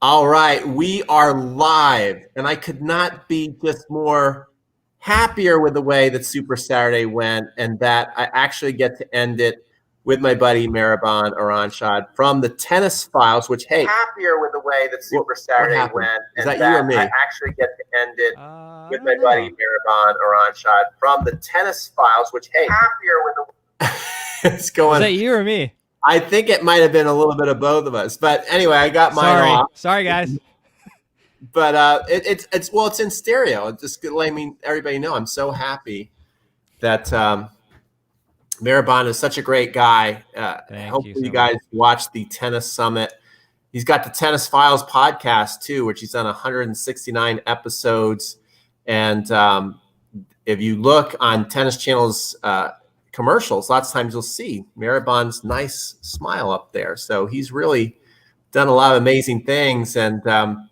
All right, we are live, and I could not be just more happier with the way that Super Saturday went, and that I actually get to end it with my buddy Maribon Aranshad from the Tennis Files. Which, hey, happier with the way that Super Saturday went, is that you or me? I actually get to end it I with don't my buddy know. Maribon Aranshad from the Tennis Files. Which, hey, happier with the it's going. Was that you or me? I think it might have been a little bit of both of us, but anyway, I got mine Sorry. off. Sorry, guys. But it's in stereo. Just letting everybody know I'm so happy that Maribon is such a great guy. Thank you Hopefully, you so guys much. watch the Tennis Summit. He's got the Tennis Files podcast too, which he's done 169 episodes. And if you look on Tennis Channel's commercials, lots of times you'll see Maribon's nice smile up there. So he's really done a lot of amazing things, and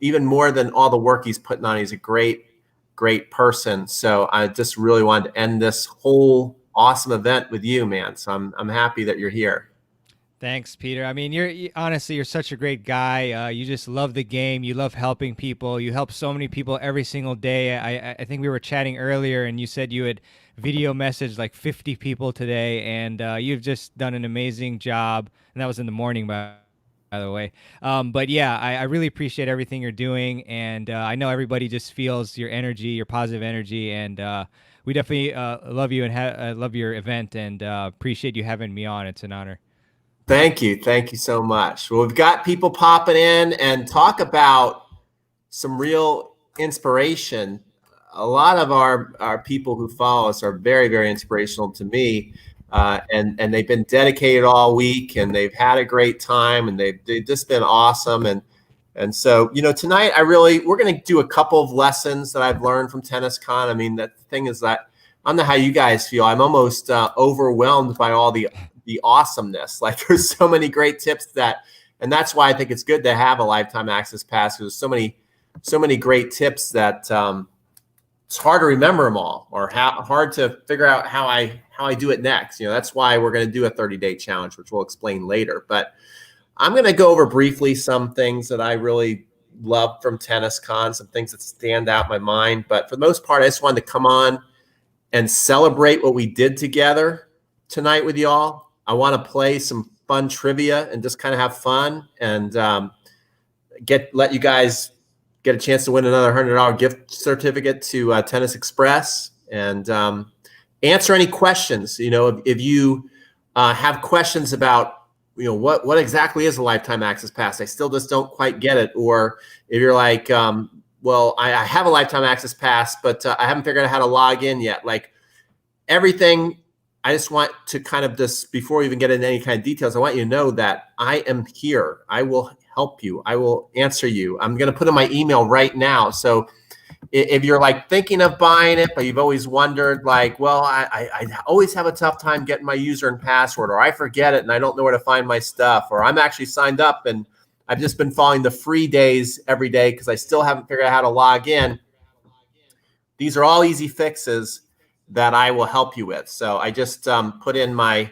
even more than all the work he's putting on, he's a great person. So I just really wanted to end this whole awesome event with you, man. So I'm happy that you're here. Thanks, Peter. I mean, honestly, you're such a great guy. You just love the game. You love helping people. You help so many people every single day. I think we were chatting earlier, and you said you had video messaged like 50 people today, and you've just done an amazing job. And that was in the morning, by the way. But yeah, I really appreciate everything you're doing, and I know everybody just feels your energy, your positive energy, and we definitely love you and love your event, and appreciate you having me on. It's an honor. Thank you so much. Well, we've got people popping in, and talk about some real inspiration. A lot of our people who follow us are very inspirational to me. And they've been dedicated all week, and they've had a great time, and they've just been awesome. And so, tonight we're going to do a couple of lessons that I've learned from TennisCon. I mean, the thing is that I don't know how you guys feel. I'm almost overwhelmed by all the awesomeness. Like, there's so many great tips and that's why I think it's good to have a lifetime access pass, because there's so many great tips that it's hard to remember them all, or hard to figure out how I do it next. That's why we're going to do a 30-day challenge, which we'll explain later. But I'm going to go over briefly some things that I really love from TennisCon, some things that stand out in my mind. But for the most part, I just wanted to come on and celebrate what we did together tonight with y'all. I want to play some fun trivia and just kind of have fun, and let you guys get a chance to win another $100 gift certificate to Tennis Express, and answer any questions. If you have questions about, what exactly is a lifetime access pass, I still just don't quite get it. Or if you're like, well, I have a lifetime access pass, but I haven't figured out how to log in yet. Like, everything, I just want to kind of just, before we even get into any kind of details, I want you to know that I am here. I will help you. I will answer you. I'm going to put in my email right now. So if you're like thinking of buying it, but you've always wondered, like, well, I always have a tough time getting my user and password, or I forget it and I don't know where to find my stuff, or I'm actually signed up and I've just been following the free days every day because I still haven't figured out how to log in. These are all easy fixes that I will help you with. So I just put in my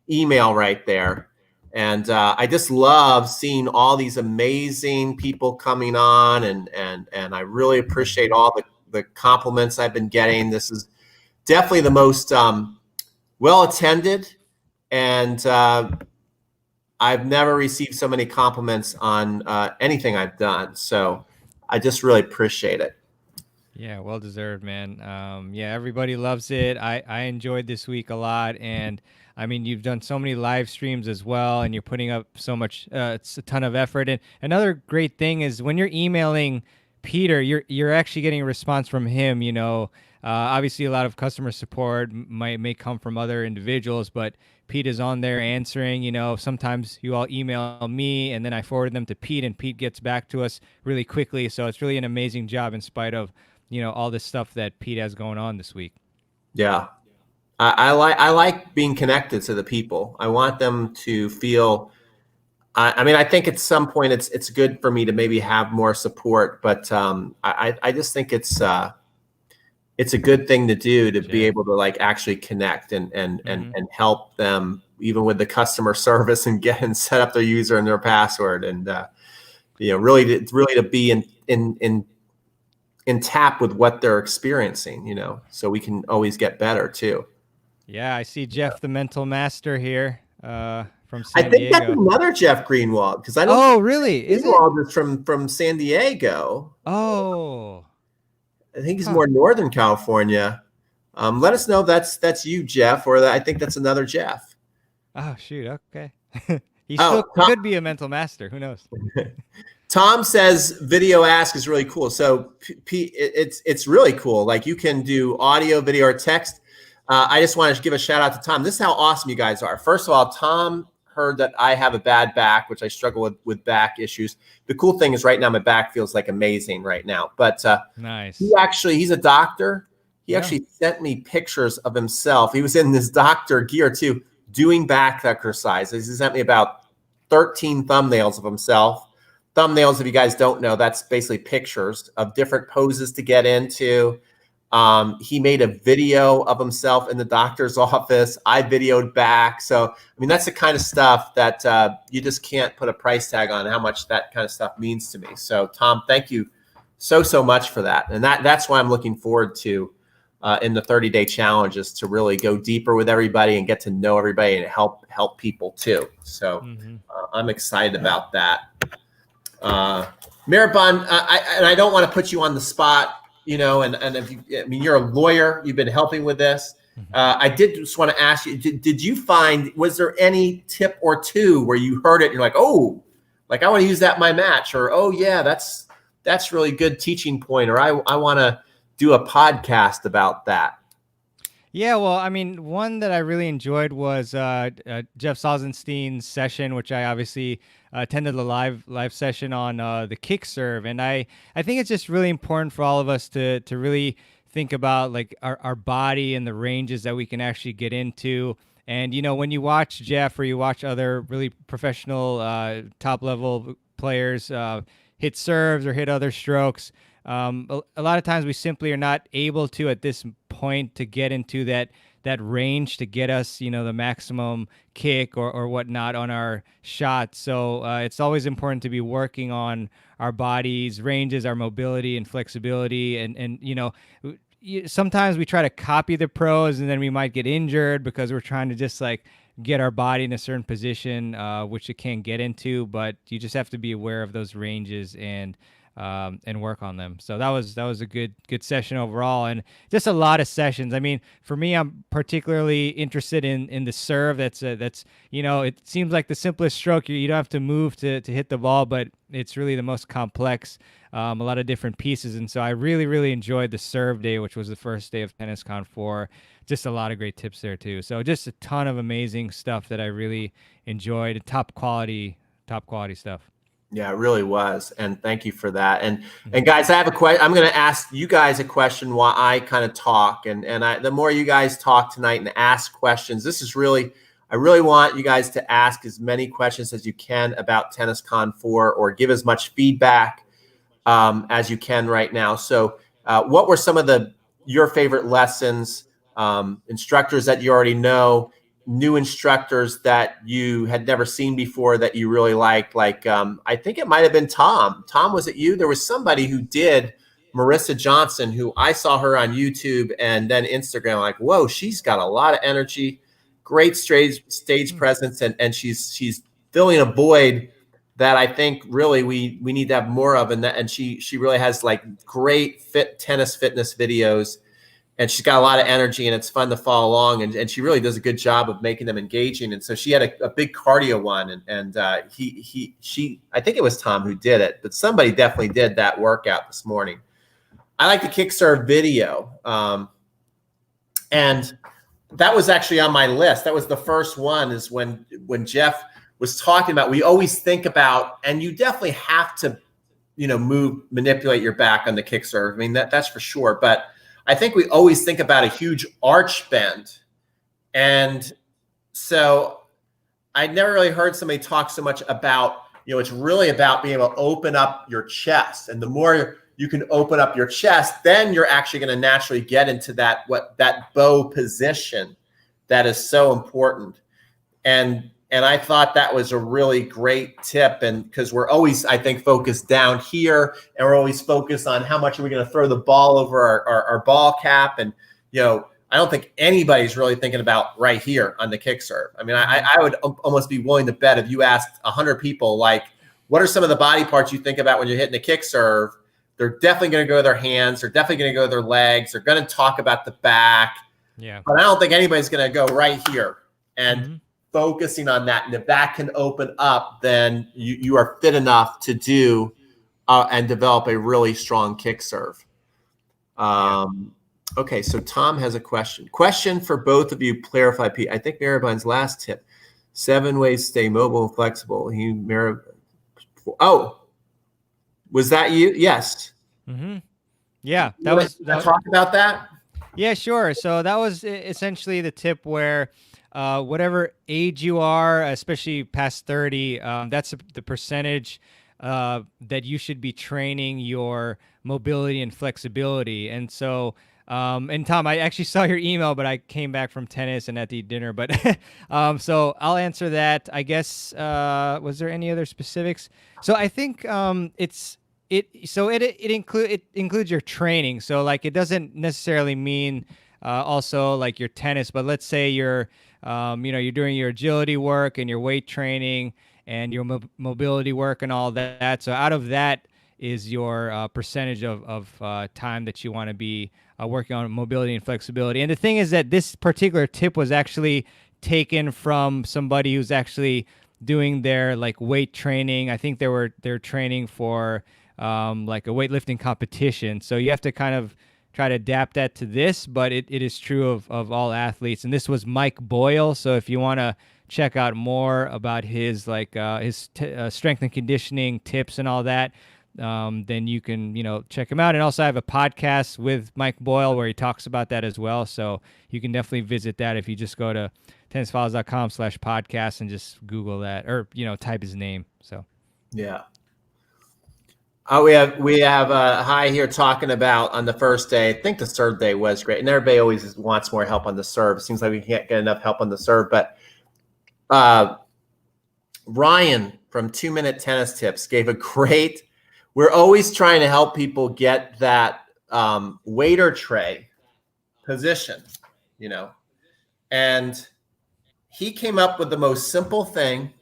email right there. And I just love seeing all these amazing people coming on, and I really appreciate all the compliments I've been getting. This is definitely the most well attended, and I've never received so many compliments on anything I've done. So I just really appreciate it. Yeah, well deserved, man. Yeah, everybody loves it. I enjoyed this week a lot, and I mean, you've done so many live streams as well, and you're putting up so much. It's a ton of effort. And another great thing is when you're emailing Peter, you're actually getting a response from him. Obviously, a lot of customer support may come from other individuals, but Pete is on there answering. Sometimes you all email me, and then I forward them to Pete, and Pete gets back to us really quickly. So it's really an amazing job in spite of all this stuff that Pete has going on this week. Yeah. I like being connected to the people. I want them to feel. I mean, I think at some point it's good for me to maybe have more support, but I just think it's a good thing to do, to be able to like actually connect and help them, even with the customer service, and set up their user and their password. And really to be in tap with what they're experiencing, so we can always get better too. Yeah, I see Jeff, the mental master here, from I San think that's Diego. another Jeff Greenwald, because I don't Oh, think really? Is it? Greenwald is from San Diego. Oh, I think he's huh. more Northern California. Let us know if that's you, Jeff, or I think that's another Jeff. Oh, shoot. Okay. He Oh, still could be a mental master. Who knows? Tom says video ask is really cool. So it's really cool. Like, you can do audio, video, or text. I just want to give a shout out to Tom. This is how awesome you guys are. First of all, Tom heard that I have a bad back, which I struggle with back issues. The cool thing is right now my back feels like amazing right now. But Nice. he's a doctor. He Yeah. actually sent me pictures of himself. He was in this doctor gear too, doing back exercises. He sent me about 13 thumbnails of himself. Thumbnails, if you guys don't know, that's basically pictures of different poses to get into. He made a video of himself in the doctor's office. I videoed back. So, I mean, that's the kind of stuff that you just can't put a price tag on how much that kind of stuff means to me. So, Tom, thank you so much for that. And that's why I'm looking forward to in the 30-day challenges, to really go deeper with everybody and get to know everybody and help people too. So I'm excited about that. Mirabon, I don't want to put you on the spot, and if you're a lawyer, you've been helping with this. I did just want to ask you, did you find, was there any tip or two where you heard it and you're like, oh, like I want to use that in my match, or, oh yeah, that's really good teaching point, or I want to do a podcast about that? Yeah, well, I mean, one that I really enjoyed was Jeff Salzenstein's session, which I obviously attended the live session on the kick serve, and I think it's just really important for all of us to really think about like our body and the ranges that we can actually get into. And when you watch Jeff or you watch other really professional top level players hit serves or hit other strokes, a lot of times we simply are not able to at this point to get into that range to get us, the maximum kick or whatnot on our shot. So it's always important to be working on our body's ranges, our mobility and flexibility. And sometimes we try to copy the pros and then we might get injured because we're trying to just like get our body in a certain position, which it can't get into, but you just have to be aware of those ranges and work on them. So that was a good session overall, and just a lot of sessions. I mean, for me, I'm particularly interested in the serve. That's it seems like the simplest stroke. You don't have to move to hit the ball, but it's really the most complex. A lot of different pieces, and so I really enjoyed the serve day, which was the first day of TennisCon 4. Just a lot of great tips there too. So just a ton of amazing stuff that I really enjoyed. Top quality stuff. Yeah, it really was. And thank you for that. And guys, I have a question. I'm going to ask you guys a question while I kind of talk. And the more you guys talk tonight and ask questions, I really want you guys to ask as many questions as you can about TennisCon 4, or give as much feedback as you can right now. So what were some of your favorite lessons, instructors that you already know, new instructors that you had never seen before that you really liked? Like, I think it might have been Tom. Tom, was it you? There was somebody who did, Marissa Johnson, who I saw her on YouTube and then Instagram. Like, whoa, she's got a lot of energy, great stage presence, and she's filling a void that I think really we need to have more of. And she really has like great tennis fitness videos. And she's got a lot of energy, and it's fun to follow along. And she really does a good job of making them engaging. And so she had a big cardio one, and she I think it was Tom who did it, but somebody definitely did that workout this morning. I like the kick serve video, and that was actually on my list. That was the first one. Is when Jeff was talking about, we always think about, and you definitely have to, manipulate your back on the kick serve. I mean, that's for sure, but I think we always think about a huge arch bend. And so I never really heard somebody talk so much about, it's really about being able to open up your chest. And the more you can open up your chest, then you're actually going to naturally get into that bow position that is so important. And And I thought that was a really great tip. And because we're always, I think, focused down here, and we're always focused on how much are we going to throw the ball over our ball cap. And, I don't think anybody's really thinking about right here on the kick serve. I mean, I would almost be willing to bet if you asked 100 people, like, what are some of the body parts you think about when you're hitting the kick serve? They're definitely going to go to their hands. They're definitely going to go to their legs. They're going to talk about the back. Yeah. But I don't think anybody's going to go right here. And focusing on that, and if that can open up, then you are fit enough to do and develop a really strong kick serve. Okay, so Tom has a question for both of you. Clarify, Pete. I think Maribine's last tip: 7 ways to stay mobile and flexible. Was that you? Yes. Yeah, talk about that. Yeah, sure. So that was essentially the tip where whatever age you are, especially past 30, that's the percentage that you should be training your mobility and flexibility. And so, and Tom, I actually saw your email, but I came back from tennis and had to eat dinner. But so I'll answer that. I guess, was there any other specifics? So I think it includes your training. So like, it doesn't necessarily mean also like your tennis, but let's say you're doing your agility work and your weight training and your mobility work and all that. So out of that is your percentage of time that you want to be working on mobility and flexibility. And the thing is that this particular tip was actually taken from somebody who's actually doing their like weight training. I think they're training for like a weightlifting competition. So you have to kind of try to adapt that to this, but it is true of all athletes. And this was Mike Boyle. So if you want to check out more about his strength and conditioning tips and all that, then you can, check him out. And also I have a podcast with Mike Boyle where he talks about that as well. So you can definitely visit that if you just go to tennisfiles.com/podcast and just Google that, or, type his name. So, yeah. We have Hi here talking about on the first day. I think the serve day was great, and everybody always wants more help on the serve. It seems like we can't get enough help on the serve. But Ryan from 2-Minute Tennis Tips gave a great. We're always trying to help people get that waiter tray position, and he came up with the most simple thing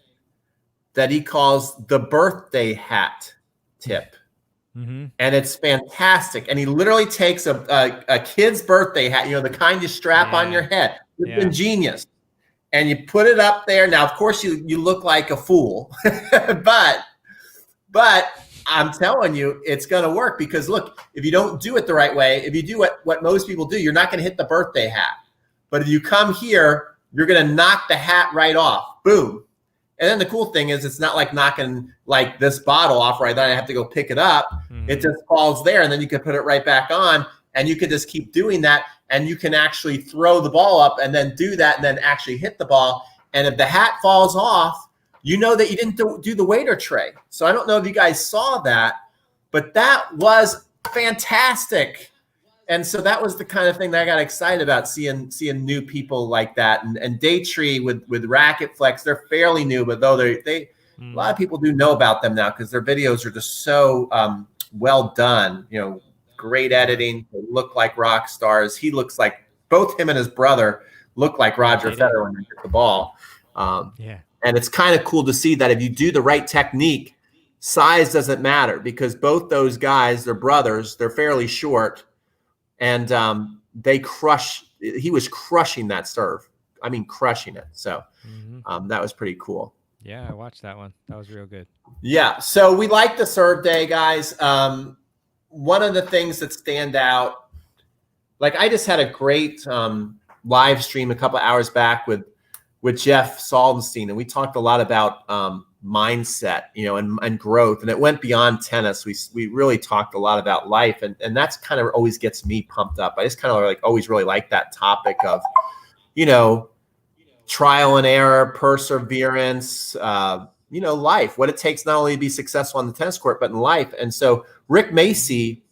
that he calls the birthday hat tip. And it's fantastic. And he literally takes a kid's birthday hat, the kind you strap on your head. It's ingenious. And you put it up there. Now, of course, you look like a fool, but I'm telling you, it's going to work, because look, if you don't do it the right way, if you do what most people do, you're not going to hit the birthday hat. But if you come here, you're going to knock the hat right off. Boom. And then the cool thing is, it's not like knocking like this bottle off right then I have to go pick it up. It just falls there, and then you can put it right back on, and you can just keep doing that, and you can actually throw the ball up and then do that and then actually hit the ball. And if the hat falls off, you know that you didn't do the waiter tray. So I don't know if you guys saw that, but that was fantastic. And so that was the kind of thing that I got excited about, seeing new people like that. And Daytree with Racket Flex, they're fairly new, but though a lot of people do know about them now because their videos are just so well done. Great editing. They look like rock stars. He looks like, both him and his brother look like Roger Federer when they hit the ball. And it's kind of cool to see that if you do the right technique, size doesn't matter, because both those guys, they're brothers, they're fairly short. And he was crushing that serve. I mean, crushing it. So that was pretty cool. Yeah, I watched that one. That was real good. Yeah. So we like the serve day, guys. One of the things that stand out, like I just had a great live stream a couple of hours back with Jeff Saldenstein, and we talked a lot about mindset, and growth, and it went beyond tennis. We really talked a lot about life, and that's kind of always gets me pumped up. I just kind of always really like that topic of, trial and error, perseverance, life, what it takes not only to be successful on the tennis court, but in life. And so Rick Macy,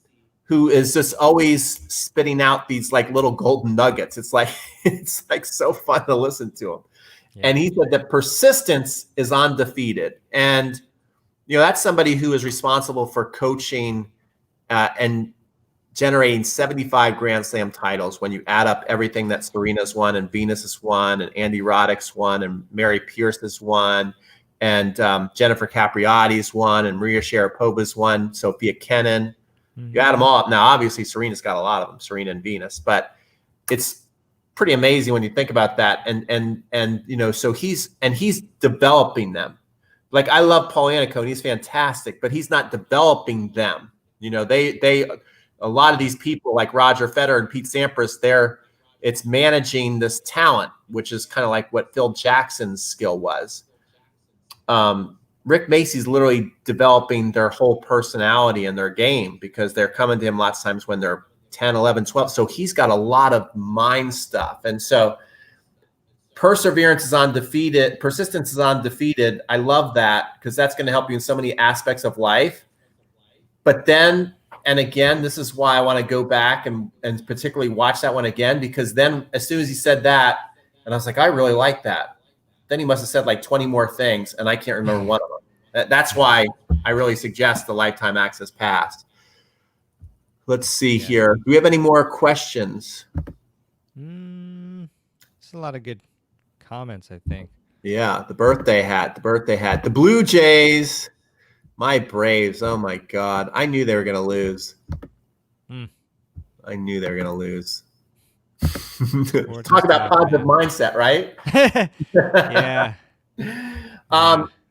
who is just always spitting out these like little golden nuggets, it's like so fun to listen to him. Yeah. And he said that persistence is undefeated. And, that's somebody who is responsible for coaching and generating 75 Grand Slam titles when you add up everything that Serena's won and Venus has won and Andy Roddick's won and Mary Pierce has won and Jennifer Capriati's won and Maria Sharapova's won, Sophia Kenin. You add them all up. Now, obviously, Serena's got a lot of them, Serena and Venus, but it's pretty amazing when you think about that. And so he's developing them. Like, I love Paul Anico, and he's fantastic, but he's not developing them. A lot of these people like Roger Federer and Pete Sampras, it's managing this talent, which is kind of like what Phil Jackson's skill was. Rick Macy's literally developing their whole personality and their game because they're coming to him lots of times when they're 10, 11, 12. So he's got a lot of mind stuff. And so perseverance is undefeated. Persistence is undefeated. I love that because that's going to help you in so many aspects of life. But then, and again, this is why I want to go back and particularly watch that one again, because then as soon as he said that, and I was like, I really like that. Then he must have said like 20 more things, and I can't remember one of them. That's why I really suggest the Lifetime Access Pass. Let's see here. Do we have any more questions? It's a lot of good comments, I think. Yeah, the birthday hat. The Blue Jays. My Braves. Oh, my God. I knew they were going to lose. I knew they were going to lose. Talk about positive mindset, right? Yeah.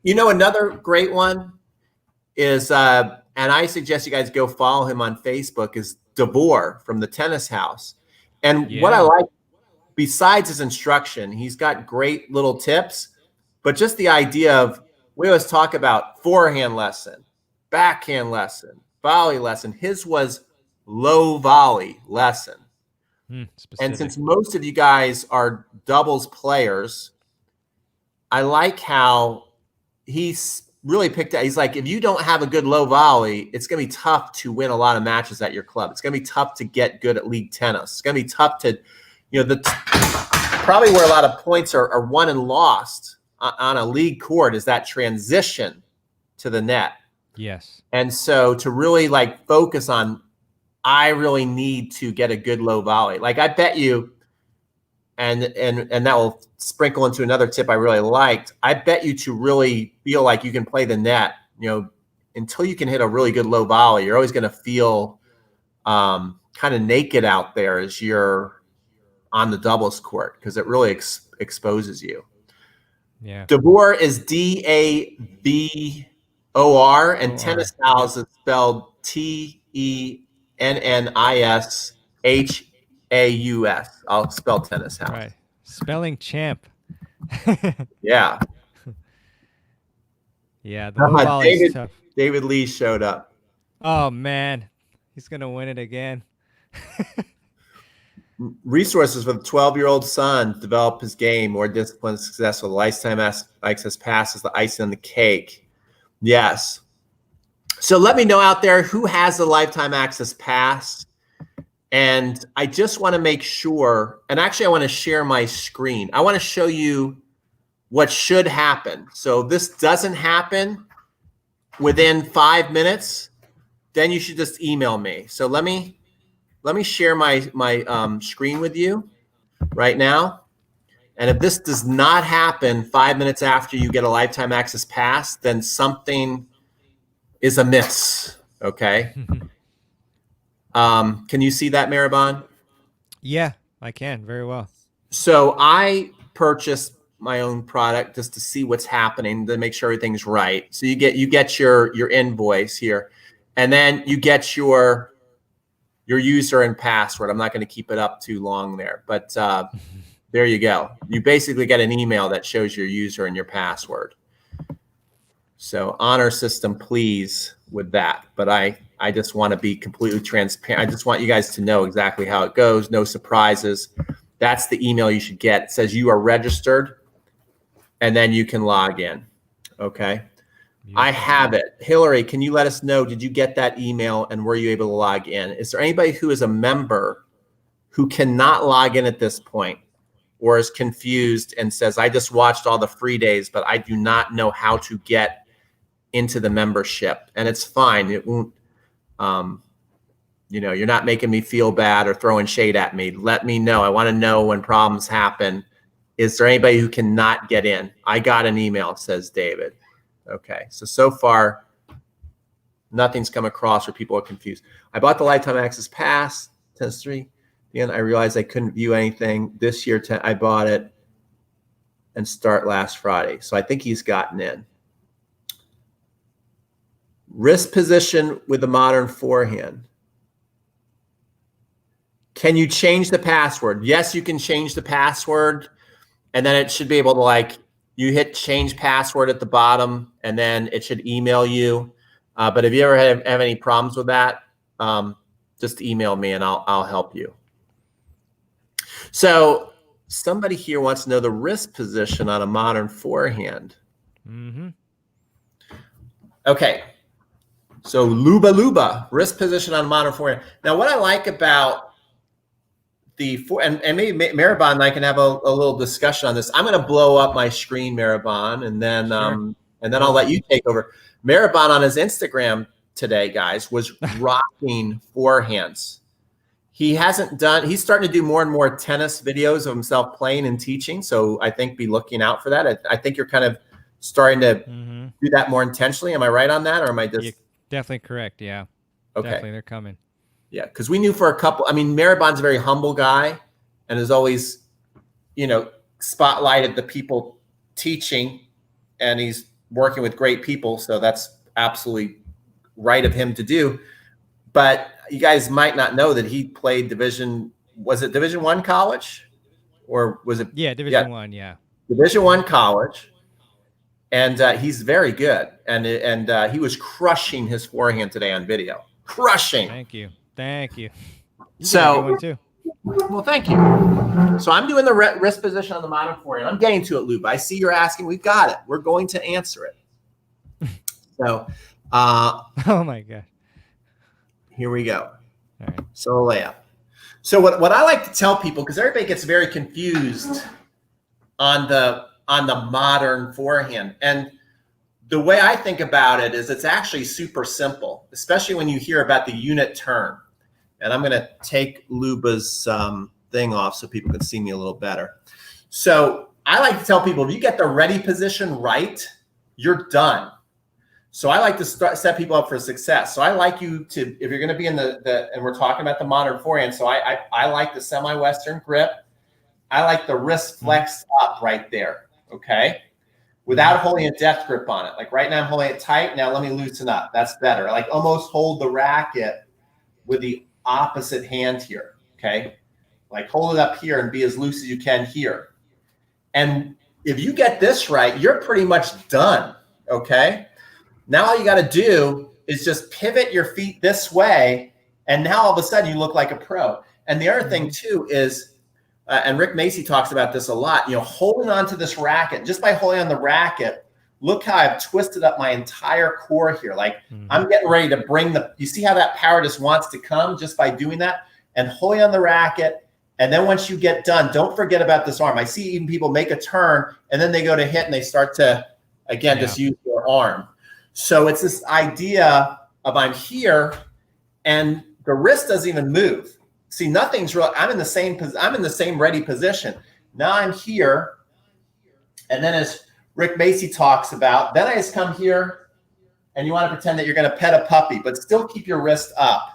Another great one is, and I suggest you guys go follow him on Facebook, is Devore from the Tennis House. And what I like, besides his instruction, he's got great little tips, but just the idea of, we always talk about forehand lesson, backhand lesson, volley lesson. His was low volley lesson. And since most of you guys are doubles players, I like how he's really picked out. He's like, if you don't have a good low volley, it's going to be tough to win a lot of matches at your club. It's going to be tough to get good at league tennis. It's going to be tough to, probably where a lot of points are won and lost on a league court is that transition to the net. Yes. And so to really focus on, I really need to get a good low volley. Like, I bet you, and that will sprinkle into another tip I really liked. I bet you to really feel like you can play the net, until you can hit a really good low volley, you're always going to feel kind of naked out there as you're on the doubles court, because it really exposes you. Yeah. Devore is D-A-V-O-R, and Tennis House is spelled T-E-N-N-I-S-H-A-U-S. I'll spell Tennis House. Right. Spelling champ. Yeah. Yeah. The low volley is tough. David Lee showed up. Oh, man. He's going to win it again. Resources for the 12-year-old son to develop his game, more disciplined, successful. The Lifetime Access Pass is the icing on the cake. Yes. So let me know out there who has the Lifetime Access Pass. And I just want to make sure, and actually I want to share my screen. I want to show you what should happen. So this doesn't happen within 5 minutes, then you should just email me. So let me share my screen with you right now. And if this does not happen 5 minutes after you get a Lifetime Access Pass, then something is amiss, okay? Can you see that, Maribon? Yeah, I can very well. So I purchased my own product just to see what's happening, to make sure everything's right. So you get your invoice here, and then you get your user and password. I'm not going to keep it up too long there, but there you go. You basically get an email that shows your user and your password. So honor system, please, with that. But I just want to be completely transparent. I just want you guys to know exactly how it goes. No surprises. That's the email you should get. It says you are registered, and then you can log in. Okay. I have it. Hillary, can you let us know, did you get that email and were you able to log in? Is there anybody who is a member who cannot log in at this point? or is confused and says, I just watched all the free days, but I do not know how to get into the membership. And it's fine. It won't, you're not making me feel bad or throwing shade at me. Let me know. I want to know when problems happen. Is there anybody who cannot get in? I got an email, says David. Okay. So far, nothing's come across where people are confused. I bought the lifetime access pass, test 3. Then I realized I couldn't view anything. This year, I bought it and start last Friday. So I think he's gotten in. Wrist position with the modern forehand. Can you change the password? Yes, you can change the password. And then it should be able to, you hit change password at the bottom, and then it should email you. But if you ever have any problems with that, just email me and I'll help you. So somebody here wants to know the wrist position on a modern forehand. Mm-hmm. Okay. So Luba, wrist position on a modern forehand. Now, what I like about and maybe Maribon and I can have a little discussion on this. I'm going to blow up my screen, Maribon, and then sure. I'll let you take over. Maribon on his Instagram today, guys, was rocking forehands. He's starting to do more and more tennis videos of himself playing and teaching. So I think be looking out for that. I think you're kind of starting to do that more intentionally. Am I right on that? Or am I just? You're definitely correct. Yeah. Okay. Definitely. They're coming. Yeah. Cause we knew for a couple, Maribon's a very humble guy and is always, spotlighted the people teaching, and he's working with great people. So that's absolutely right of him to do. But you guys might not know that he played Division 1 college, or was it? Yeah, Division 1. Yeah, Division 1 college, and he's very good. And he was crushing his forehand today on video. Crushing. Thank you. You so, too. Well, thank you. So I'm doing the wrist position on the modern forehand. I'm getting to it, Luba. I see you're asking. We've got it. We're going to answer it. So, oh my God. Here we go. All right. So layup. So what I like to tell people, because everybody gets very confused on the modern forehand, and the way I think about it is it's actually super simple, especially when you hear about the unit turn. And I'm going to take Luba's thing off so people can see me a little better. So I like to tell people, if you get the ready position right, you're done. So I like to set people up for success. So I like you to, if you're going to be in and we're talking about the modern forehand. So I like the semi-Western grip. I like the wrist flex up right there. Okay. Without holding a death grip on it. Like right now I'm holding it tight. Now let me loosen up. That's better. Like almost hold the racket with the opposite hand here. Okay. Like hold it up here and be as loose as you can here. And if you get this right, you're pretty much done. Okay. Now all you got to do is just pivot your feet this way, and now all of a sudden you look like a pro. And the other thing too is, and Rick Macy talks about this a lot, holding onto this racket, just by holding on the racket, look how I've twisted up my entire core here. Like I'm getting ready to bring you see how that power just wants to come just by doing that and holding on the racket. And then once you get done, don't forget about this arm. I see even people make a turn and then they go to hit and they start to, again, just use their arm. So it's this idea of I'm here and the wrist doesn't even move. See, nothing's real. I'm in the same ready position. Now I'm here. And then as Rick Macy talks about, then I just come here and you want to pretend that you're going to pet a puppy, but still keep your wrist up.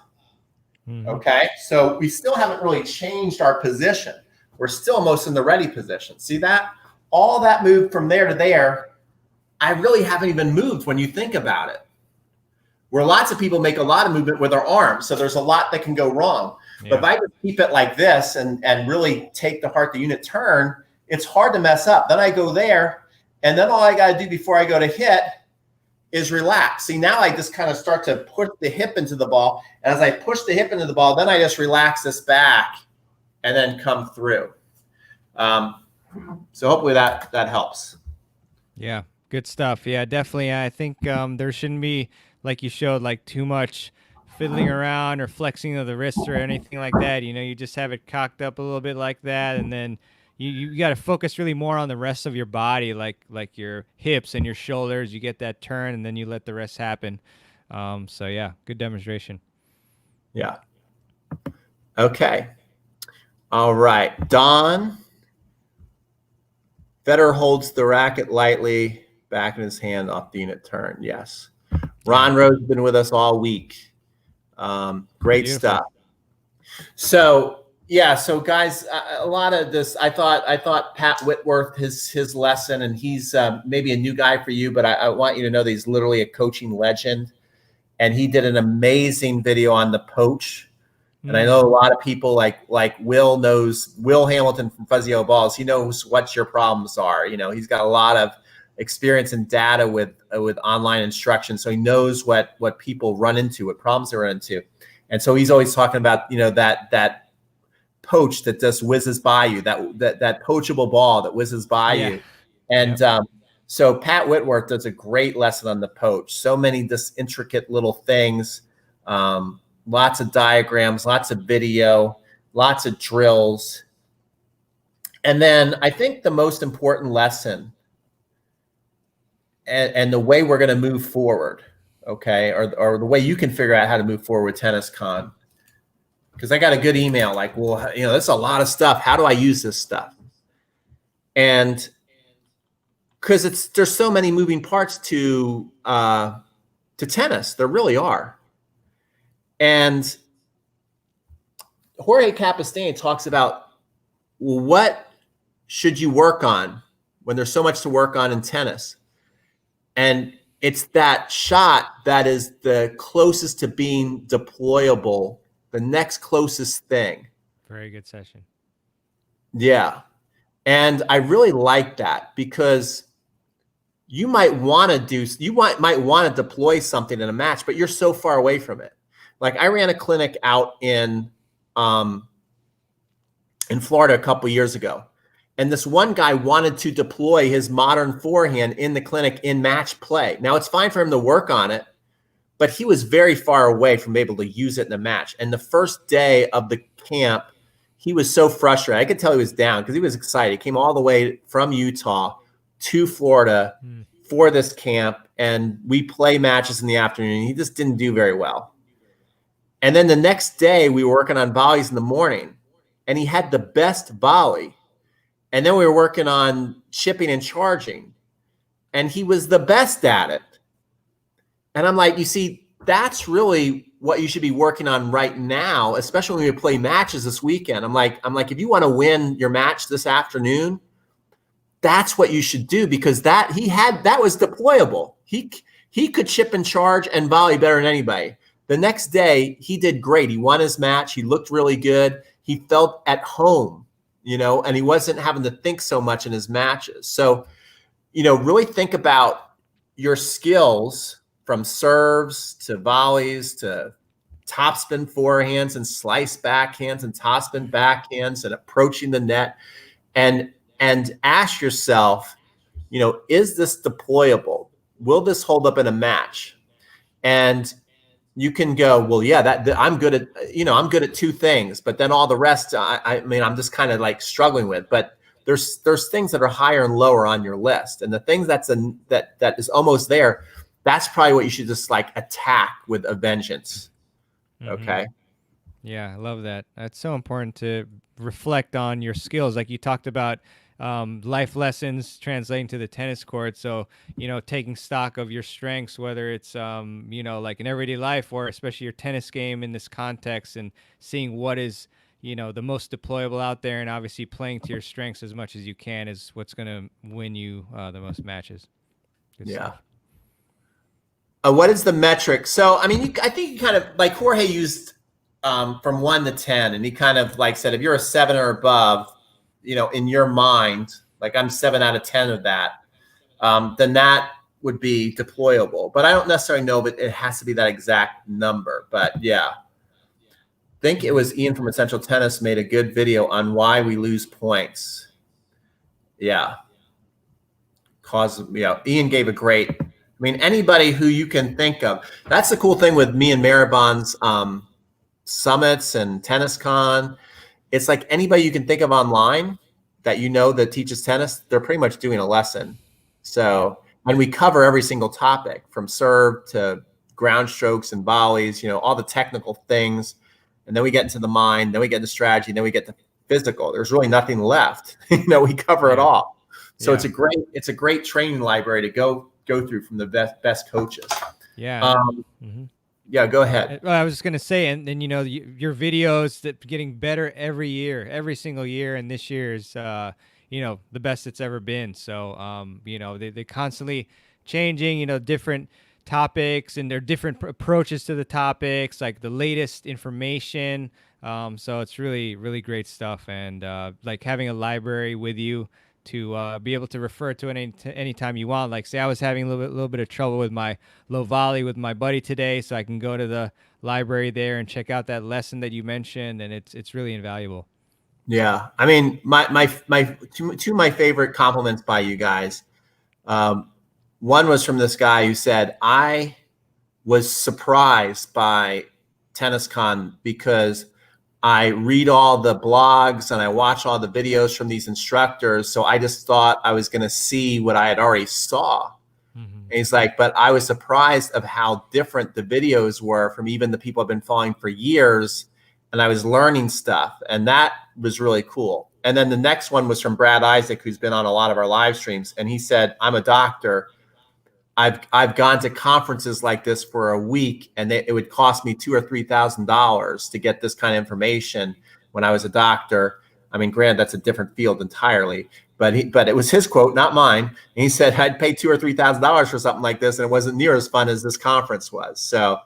Okay. So we still haven't really changed our position. We're still almost in the ready position. See that? All that moved from there to there. I really haven't even moved when you think about it. Where lots of people make a lot of movement with their arms. So there's a lot that can go wrong. Yeah. But if I just keep it like this and really take to heart the unit turn, it's hard to mess up. Then I go there, and then all I got to do before I go to hit is relax. See, now I just kind of start to push the hip into the ball. And as I push the hip into the ball, then I just relax this back and then come through. So hopefully that helps. Yeah. Good stuff. Yeah, definitely. I think there shouldn't be, like you showed, like too much fiddling around or flexing of the wrists or anything like that. You just have it cocked up a little bit like that, and then, you got to focus really more on the rest of your body, like your hips and your shoulders. You get that turn, and then you let the rest happen. So yeah, good demonstration. Yeah. Okay. All right. Don. Federer holds the racket lightly, back in his hand off the unit turn. Yes. Ron Rose has been with us all week. Great Beautiful stuff. So yeah, so guys, a lot of this, I thought Pat Whitworth, his lesson, and he's maybe a new guy for you, but I want you to know that he's literally a coaching legend, and he did an amazing video on the poach. And I know a lot of people like Will Hamilton from Fuzzy O Balls. He knows what your problems are. You know, he's got a lot of experience and data with online instruction, so he knows what people run into, what problems they run into. And so he's always talking about, you know, that poach that just whizzes by you, that poachable ball that whizzes by you. And so Pat Whitworth does a great lesson on the poach. So many just intricate little things. Lots of diagrams, lots of video, lots of drills. And then I think the most important lesson and the way we're going to move forward, okay, or the way you can figure out how to move forward with TennisCon, because I got a good email like, well, you know, there's a lot of stuff. How do I use this stuff? And because there's so many moving parts to tennis, there really are. And Jorge Capestany talks about, well, what should you work on when there's so much to work on in tennis? And it's that shot that is the closest to being deployable, the next closest thing. Very good session. Yeah. And I really like that, because you might want to deploy something in a match, but you're so far away from it. Like I ran a clinic out in Florida a couple years ago, and this one guy wanted to deploy his modern forehand in the clinic in match play. Now it's fine for him to work on it, but he was very far away from being able to use it in a match. And the first day of the camp, he was so frustrated. I could tell he was down because he was excited. He came all the way from Utah to Florida for this camp, and we play matches in the afternoon. He just didn't do very well. And then the next day we were working on volleys in the morning, and he had the best volley. And then we were working on chipping and charging, and he was the best at it. And I'm like, you see, that's really what you should be working on right now, especially when we play matches this weekend. I'm like, if you want to win your match this afternoon, that's what you should do, because that was deployable. He could chip and charge and volley better than anybody. The next day, he did great. He won his match. He looked really good. He felt at home, you know, and he wasn't having to think so much in his matches. So, you know, really think about your skills, from serves to volleys to topspin forehands and slice backhands and topspin backhands and approaching the net, and ask yourself, you know, is this deployable? Will this hold up in a match? And you can go, well, yeah, I'm good at, you know, I'm good at two things, but then all the rest, I mean, I'm just kind of like struggling with. But there's things that are higher and lower on your list, and the things that is almost there, that's probably what you should just like attack with a vengeance. Okay. Yeah, I love that. It's so important to reflect on your skills, like you talked about. Life lessons translating to the tennis court. So, you know, taking stock of your strengths, whether it's, you know, like in everyday life, or especially your tennis game in this context, and seeing what is, you know, the most deployable out there, and obviously playing to your strengths as much as you can is what's going to win you the most matches. Good stuff. What is the metric? So, I mean, I think you kind of like Jorge used from 1 to 10, and he kind of like said, if you're a 7 or above, you know, in your mind, like I'm 7 out of 10 of that, then that would be deployable. But I don't necessarily know that it has to be that exact number. But yeah, I think it was Ian from Essential Tennis made a good video on why we lose points. Yeah. Ian gave a great, I mean, anybody who you can think of. That's the cool thing with me and Maribon's summits and TennisCon. It's like anybody you can think of online, that that teaches tennis, they're pretty much doing a lesson. So, and we cover every single topic from serve to ground strokes and volleys, all the technical things. And then we get into the mind, then we get into strategy, then we get to physical. There's really nothing left. We cover it all. So it's a great training library to go through from the best coaches. Yeah. Yeah, go ahead. Well, I was just gonna say, and your videos that getting better every year, every single year, and this year is the best it's ever been. So they constantly changing, different topics, and there are different approaches to the topics, like the latest information. So it's really, really great stuff, and like having a library with you to be able to refer to it any time you want. Like, say I was having a little bit of trouble with my low volley with my buddy today, so I can go to the library there and check out that lesson that you mentioned, and it's really invaluable. Yeah, I mean, my two of my favorite compliments by you guys. One was from this guy who said, I was surprised by TennisCon because I read all the blogs and I watch all the videos from these instructors. So I just thought I was going to see what I had already saw. And he's like, but I was surprised of how different the videos were from even the people I've been following for years. And I was learning stuff, and that was really cool. And then the next one was from Brad Isaac, who's been on a lot of our live streams. And he said, I'm a doctor. I've gone to conferences like this for a week, and it would cost me $2,000 or $3,000 to get this kind of information when I was a doctor. I mean, granted, that's a different field entirely, but it was his quote, not mine. And he said, I'd pay $2,000 or $3,000 for something like this, and it wasn't near as fun as this conference was. So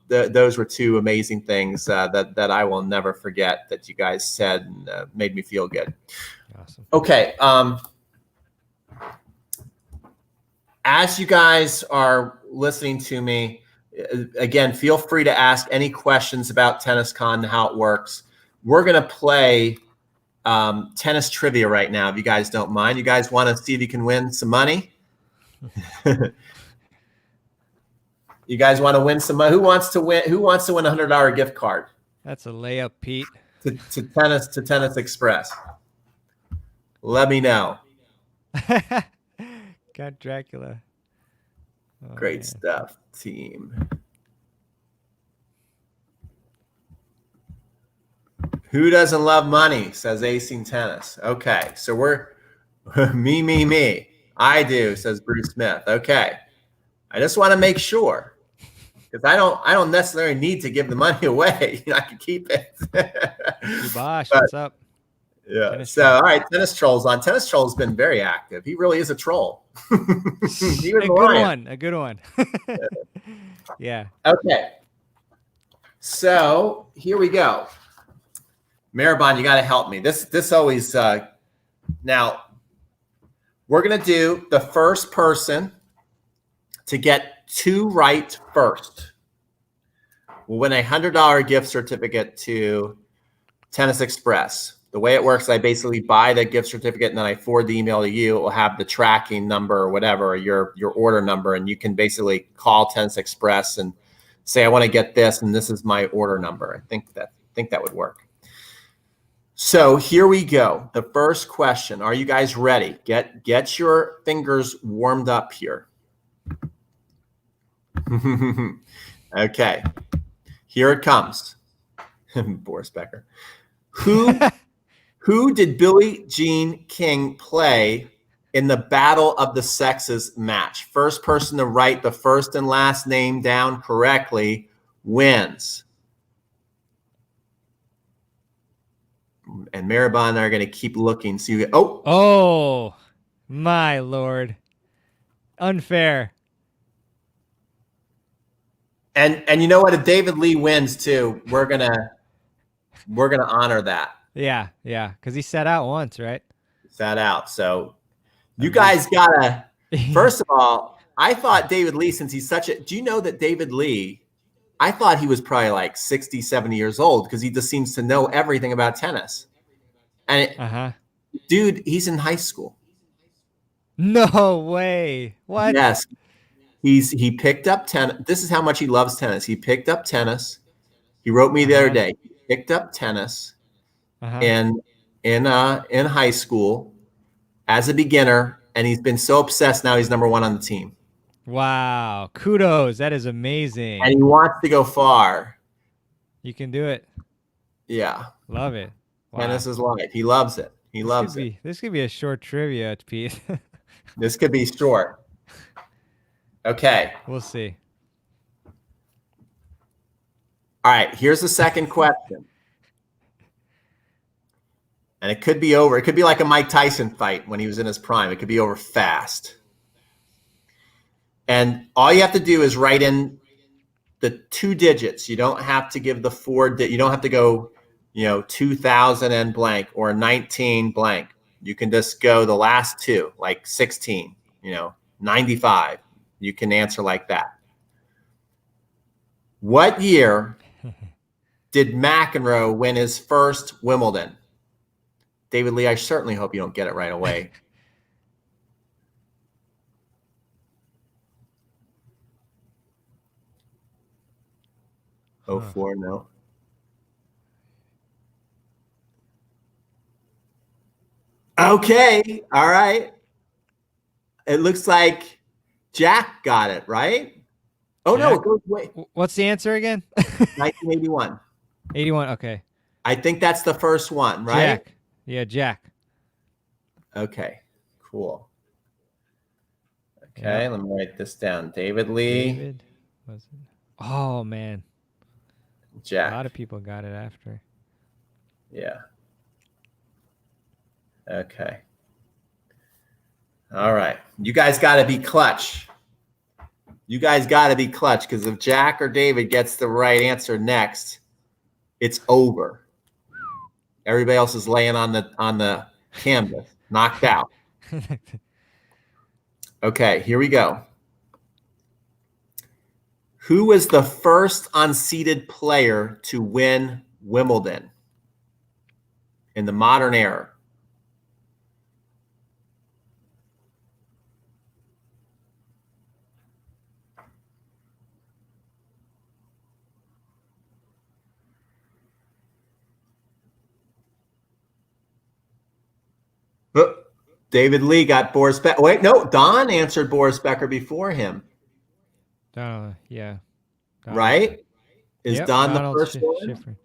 those were two amazing things that I will never forget that you guys said, and made me feel good. Awesome. Okay. As you guys are listening to me, again, feel free to ask any questions about TennisCon and how it works. We're going to play tennis trivia right now, if you guys don't mind. You guys want to see if you can win some money? You guys want to win some money? Who wants to win a $100 gift card? That's a layup, Pete. To Tennis Express. Let me know. Got Dracula. Oh, great stuff, team. Who doesn't love money, says Acing Tennis. Okay, so we're me. I do, says Bruce Smith. Okay, I just want to make sure, because I don't necessarily need to give the money away. I can keep it. Bosh, what's up? Yeah. Tennis all right, Tennis Troll's on. Tennis Troll's been very active. He really is a troll. A good one. Yeah. Okay. So here we go. Maribon, you got to help me. This always. Now, we're gonna do the first person to get two right first will win a $100 gift certificate to Tennis Express. The way it works, I basically buy the gift certificate and then I forward the email to you. It will have the tracking number or whatever, your order number, and you can basically call Tennis Express and say, I want to get this, and this is my order number. I think that would work. So here we go. The first question. Are you guys ready? Get your fingers warmed up here. Okay. Here it comes. Boris Becker. Who did Billie Jean King play in the Battle of the Sexes match? First person to write the first and last name down correctly wins. And Maribon and I are going to keep looking. So you Oh, my Lord. Unfair. And you know what? If David Lee wins too, we're gonna honor that. Yeah, because he sat out once, right? Sat out. So you guys gotta. First of all, I thought David Lee, since he's such a. Do you know that David Lee? I thought he was probably like 60, 70 years old because he just seems to know everything about tennis. And dude, he's in high school. No way. What? Yes. He picked up tennis. This is how much he loves tennis. He picked up tennis. He wrote me the other day. He picked up tennis. And in high school as a beginner, and he's been so obsessed now he's number one on the team. Wow. Kudos. That is And amazing. he wants to go far. You can do it. Yeah. Love it. Wow. Tennis is life. He loves it. He loves it. This could be a short trivia, Pete. This could be short. Okay. We'll see. All right. Here's the second question. And it could be over. It could be like a Mike Tyson fight when he was in his prime. It could be over fast. And all you have to do is write in the 2 digits. You don't have to give the 4. You don't have to go, 2000 and blank or 19 blank. You can just go the last 2, like 16, 95. You can answer like that. What year did McEnroe win his first Wimbledon? David Lee, I certainly hope you don't get it right away. Oh, 04, no. Okay, all right. It looks like Jack got it, right? Oh, Jack? no, it goes way. What's the answer again? 1981. 81. Okay. I think that's the first one, right? Jack. Yeah, Jack. Okay, cool. Okay, Let me write this down. David Lee. David was it? Oh man. Jack. A lot of people got it after. Yeah. Okay. All right. You guys got to be clutch. You guys got to be clutch because if Jack or David gets the right answer next, it's over. Everybody else is laying on the canvas, knocked out. Okay, here we go. Who was the first unseeded player to win Wimbledon in the modern era? David Lee got Boris Becker. Wait, no, Don answered Boris Becker before him. Yeah. Donald. Right? Is Don Donald the first one? Schifrin.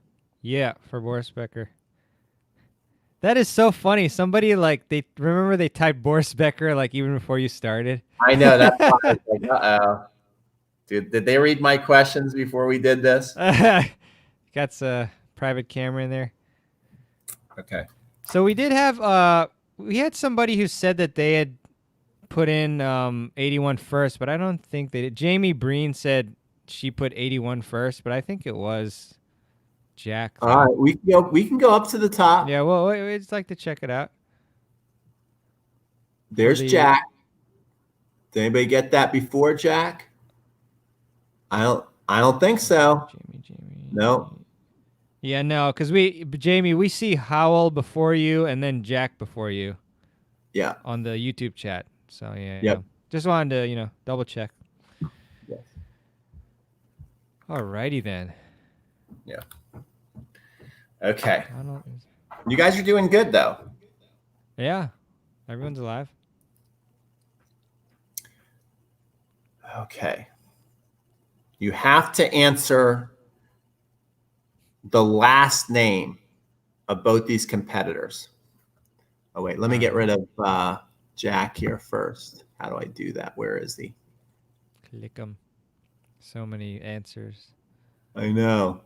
Yeah, for Boris Becker. That is so funny. Somebody they typed Boris Becker like even before you started. I know, that's why I was like, uh-oh. Dude, did they read my questions before we did this? Got a private camera in there. Okay. So we did have we had somebody who said that they had put in 81 first, but I don't think they did. Jamie Breen said she put 81 first, but I think it was Jack. All right, we can go up to the top. Yeah, well, we'd just like to check it out. There's Jack. Did anybody get that before Jack? I don't think so. Jamie. No. Yeah, no, because Jamie, we see Howell before you and then Jack before you. Yeah. On the YouTube chat. So yeah. Yep. Just wanted to, double check. Yes. Alrighty then. Yeah. Okay. You guys are doing good though. Yeah. Everyone's alive. Okay. You have to answer the last name of both these competitors. Oh, wait, let me get rid of Jack here first. How do I do that? Where is he? Click them. So many answers. I know.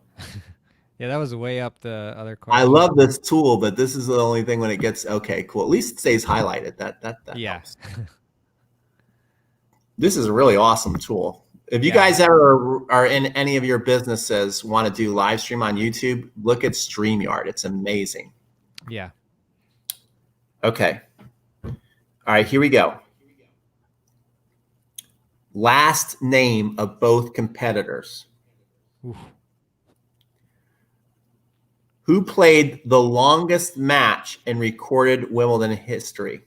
Yeah, that was way up the other question. I love this tool, but this is the only thing when it gets, okay, cool. At least it stays highlighted. That yeah. helps. This is a really awesome tool. If you guys ever are in any of your businesses, want to do live stream on YouTube, look at StreamYard. It's amazing. Yeah. Okay. All right, here we go. Last name of both competitors. Oof. Who played the longest match in recorded Wimbledon history?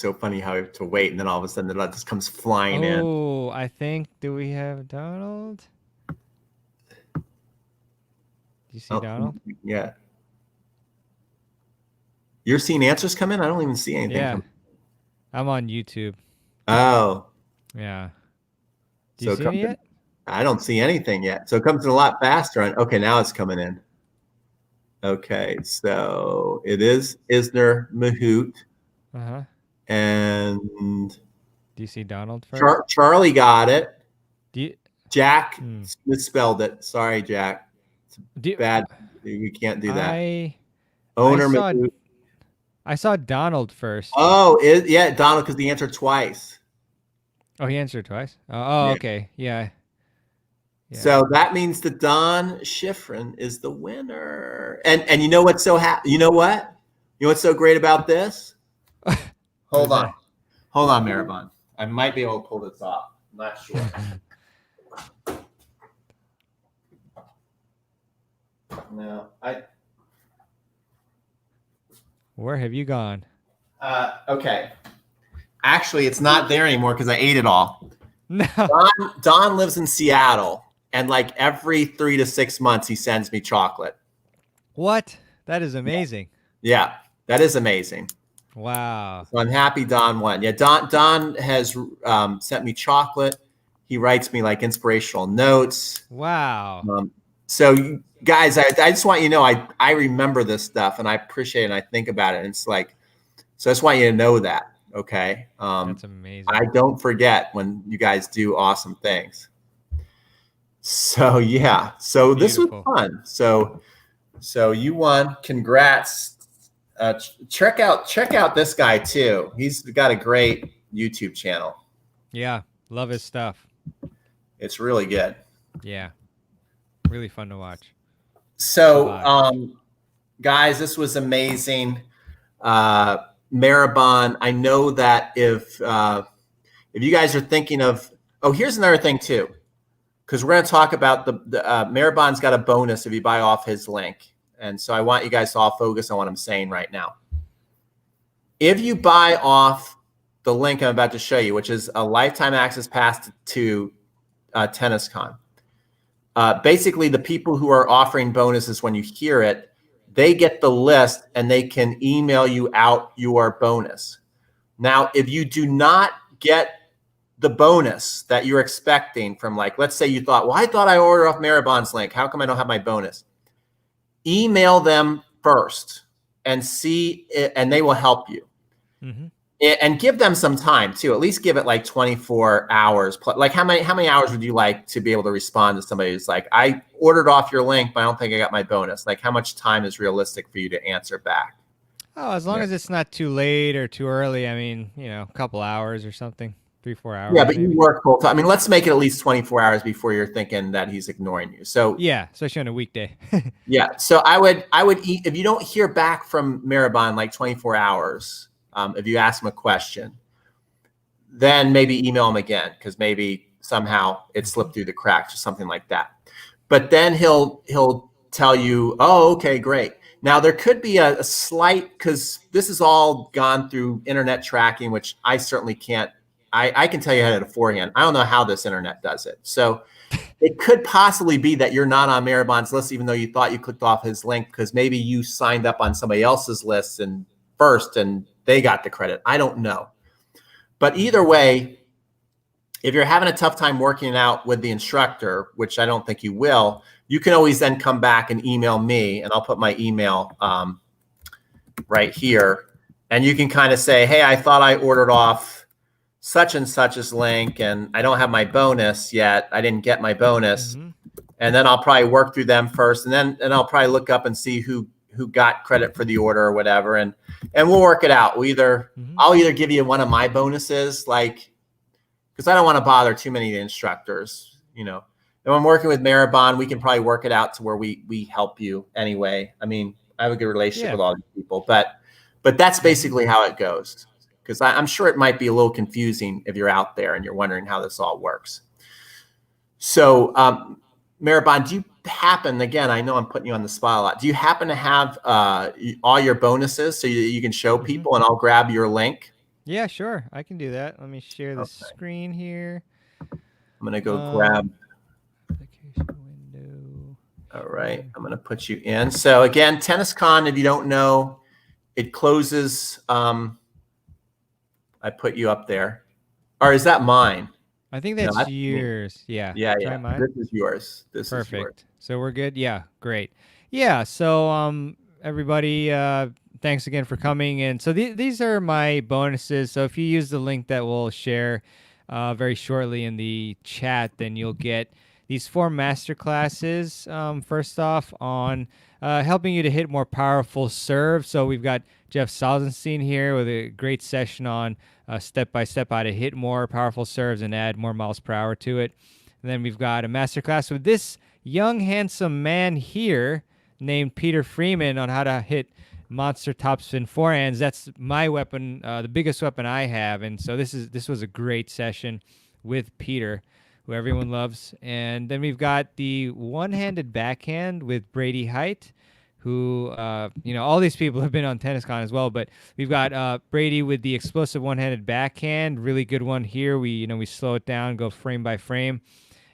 so funny how we have to wait, and then all of a sudden that just comes flying in. Oh, I think, do we have Donald? Do you see Donald? Yeah. You're seeing answers come in? I don't even see anything Yeah. come. I'm on YouTube. Oh. Yeah. Do you see me yet? I don't see anything yet. So it comes in a lot faster. Okay, now it's coming in. Okay, so it is Isner Mahout. Uh-huh. And do you see Donald first? Charlie got it. Do you? Jack misspelled it. Sorry, Jack. It's bad. We can't do that. I saw Donald first. Oh, yeah, Donald, because he answered twice. Oh, he answered twice? Oh, yeah. Okay. Yeah. So that means that Don Schifrin is the winner. And you know what's you know what? You know what's so great about this? Hold on, Maribon. I might be able to pull this off. I'm not sure. No, Where have you gone? Okay. Actually, it's not there anymore because I ate it all. No. Don lives in Seattle, and like every 3 to 6 months, he sends me chocolate. What? That is amazing. Yeah, that is amazing. Wow. So I'm happy Don won. Yeah, Don has sent me chocolate. He writes me like inspirational notes. Wow. So guys, I just want you to know I remember this stuff and I appreciate it and I think about it. And it's like, so I just want you to know that. Okay. That's amazing. I don't forget when you guys do awesome things. So yeah. So this was fun. So you won. Congrats. Check out this guy too. He's got a great YouTube channel. Yeah. Love his stuff. It's really good. Yeah. Really fun to watch. So, guys, this was amazing. Maribon, I know that if you guys are thinking of, here's another thing too, because we're going to talk about the Maribon's got a bonus if you buy off his link. And so I want you guys to all focus on what I'm saying right now. If you buy off the link I'm about to show you, which is a lifetime access pass to TennisCon, basically the people who are offering bonuses, when you hear it, they get the list and they can email you out your bonus. Now, if you do not get the bonus that you're expecting from, like, let's say you thought, well, I thought I ordered off Maribon's link. How come I don't have my bonus? Email them first and see it, and they will help you. Mm-hmm. And give them some time too. At least give it like 24 hours. Like how many hours would you like to be able to respond to somebody who's like, I ordered off your link, but I don't think I got my bonus? Like, how much time is realistic for you to answer back? Oh, as long as it's not too late or too early. I mean, a couple hours or something, 3-4 hours. Yeah, but maybe. You work full time. I mean, let's make it at least 24 hours before you're thinking that he's ignoring you. So yeah, especially on a weekday. Yeah. So I would if you don't hear back from Maribon like 24 hours. If you ask him a question, then maybe email him again, because maybe somehow it slipped through the cracks or something like that. But then he'll tell you, oh, okay, great. Now there could be a slight, because this is all gone through internet tracking, which I certainly can't. I can tell you how to hit a forehand. I don't know how this internet does it. So it could possibly be that you're not on Maribon's list, even though you thought you clicked off his link, because maybe you signed up on somebody else's list and first and they got the credit. I don't know. But either way, if you're having a tough time working it out with the instructor, which I don't think you will, you can always then come back and email me, and I'll put my email right here. And you can kind of say, hey, I thought I ordered off such and such's link, and I don't have my bonus yet. I didn't get my bonus. Mm-hmm. And then I'll probably work through them first, and I'll probably look up and see who got credit for the order or whatever, and we'll work it out. I'll either give you one of my bonuses, like, because I don't want to bother too many of the instructors, And when I'm working with Maribon, we can probably work it out to where we help you anyway. I mean, I have a good relationship with all these people, but that's basically how it goes. Because I'm sure it might be a little confusing if you're out there and you're wondering how this all works. So, Maribon, do you happen, again, I know I'm putting you on the spot a lot, do you happen to have all your bonuses so you can show people, and I'll grab your link? Yeah, sure. I can do that. Let me share the Okay. screen here. I'm going to go grab. Um, application window. All right. Share. I'm going to put you in. So again, TennisCon, if you don't know, it closes. I put you up there. Or is that mine? I think No, that's that's me. yours. Yeah. Yeah, Try yeah. mine. This is yours. This is yours. Perfect. So we're good. Yeah, great. Yeah. So everybody, thanks again for coming. And so these are my bonuses. So if you use the link that we'll share very shortly in the chat, then you'll get these 4 masterclasses. First off, on helping you to hit more powerful serve. So we've got Jeff Salzenstein here with a great session on step by step how to hit more powerful serves and add more miles per hour to it. And then we've got a masterclass with this young, handsome man here named Peter Freeman on how to hit monster topspin forehands. That's my weapon, the biggest weapon I have. And so this was a great session with Peter, who everyone loves. And then we've got the one-handed backhand with Brady Height, who all these people have been on TennisCon as well. But we've got Brady with the explosive one-handed backhand, really good one here. We slow it down, go frame by frame.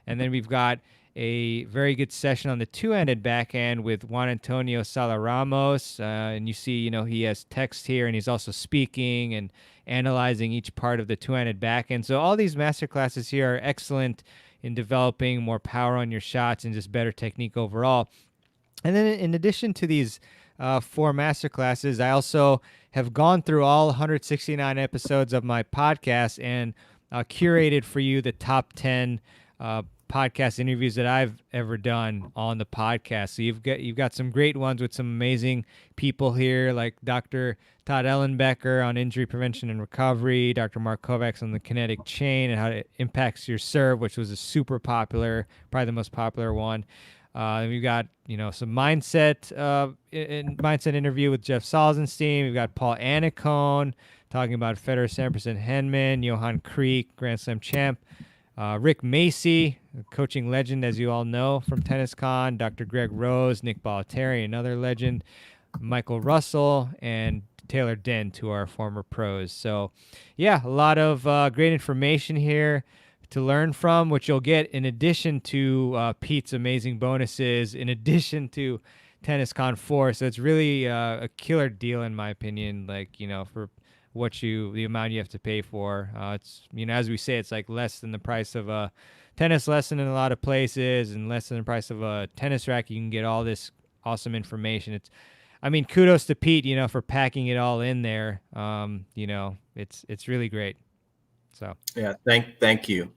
And then we've got a very good session on the two-handed backhand with Juan Antonio Sala Ramos. And you see, he has text here, and he's also speaking and analyzing each part of the two-handed backhand. So all these masterclasses here are excellent in developing more power on your shots and just better technique overall. And then in addition to these 4 masterclasses, I also have gone through all 169 episodes of my podcast and curated for you the top 10 podcast interviews that I've ever done on the podcast. So you've got some great ones with some amazing people here, like Dr. Todd Ellenbecker on injury prevention and recovery, Dr. Mark Kovacs on the kinetic chain and how it impacts your serve, which was a super popular, probably the most popular one. We've got some mindset mindset interview with Jeff Salzenstein. We've got Paul Anacone talking about Federer, Sampras, and Henman. Johan Kriek, Grand Slam champ. Rick Macy, coaching legend, as you all know from TennisCon. Dr. Greg Rose, Nick Bollettieri, another legend. Michael Russell, and Taylor Dent, who are former pros. So, yeah, a lot of great information here to learn from, which you'll get in addition to Pete's amazing bonuses, in addition to TennisCon 4. So it's really a killer deal, in my opinion, for the amount you have to pay for. It's, as we say, it's like less than the price of a tennis lesson in a lot of places and less than the price of a tennis racket. You can get all this awesome information. Kudos to Pete, for packing it all in there. It's really great. So Yeah, thank you.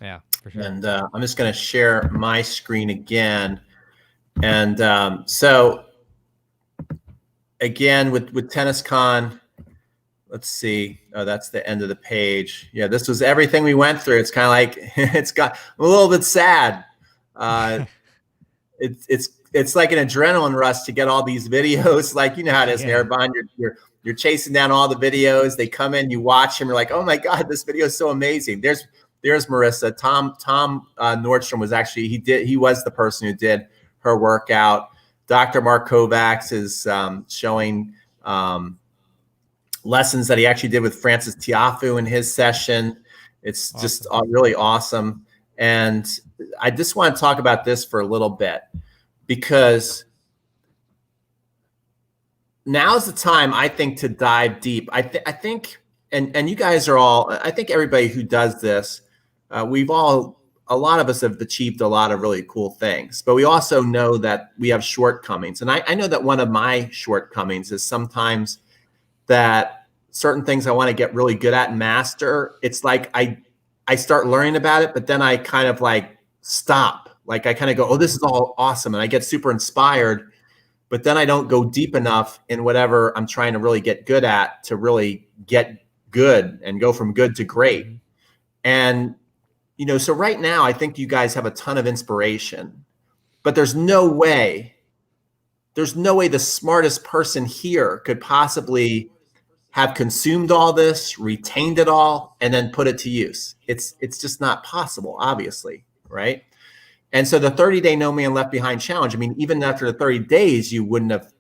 Yeah, for sure. And I'm just going to share my screen again. And so again, with TennisCon, let's see. Oh, that's the end of the page. Yeah, this was everything we went through. It's kind of like it's got a little bit sad. It's like an adrenaline rush to get all these videos. Like how it is, Yeah. Airbond. You're chasing down all the videos. They come in, you watch them. You're like, oh my god, this video is so amazing. There's Marissa. Tom Nordstrom was actually he was the person who did her workout. Dr. Mark Kovacs is showing lessons that he actually did with Francis Tiafoe in his session. It's awesome. Just really awesome. And I just want to talk about this for a little bit because now's the time, I think, to dive deep. I think, and you guys are all, I think everybody who does this, a lot of us have achieved a lot of really cool things, but we also know that we have shortcomings. And I know that one of my shortcomings is sometimes that certain things I want to get really good at and master, it's like I start learning about it, but then I kind of like stop. Like I kind of go, oh, this is all awesome. And I get super inspired, but then I don't go deep enough in whatever I'm trying to really get good at to really get good and go from good to great. Mm-hmm. And, so right now I think you guys have a ton of inspiration, but there's no way the smartest person here could possibly have consumed all this, retained it all, and then put it to use. It's just not possible, obviously, right? And so the 30-day No Man Left Behind challenge, even after the 30 days, you wouldn't have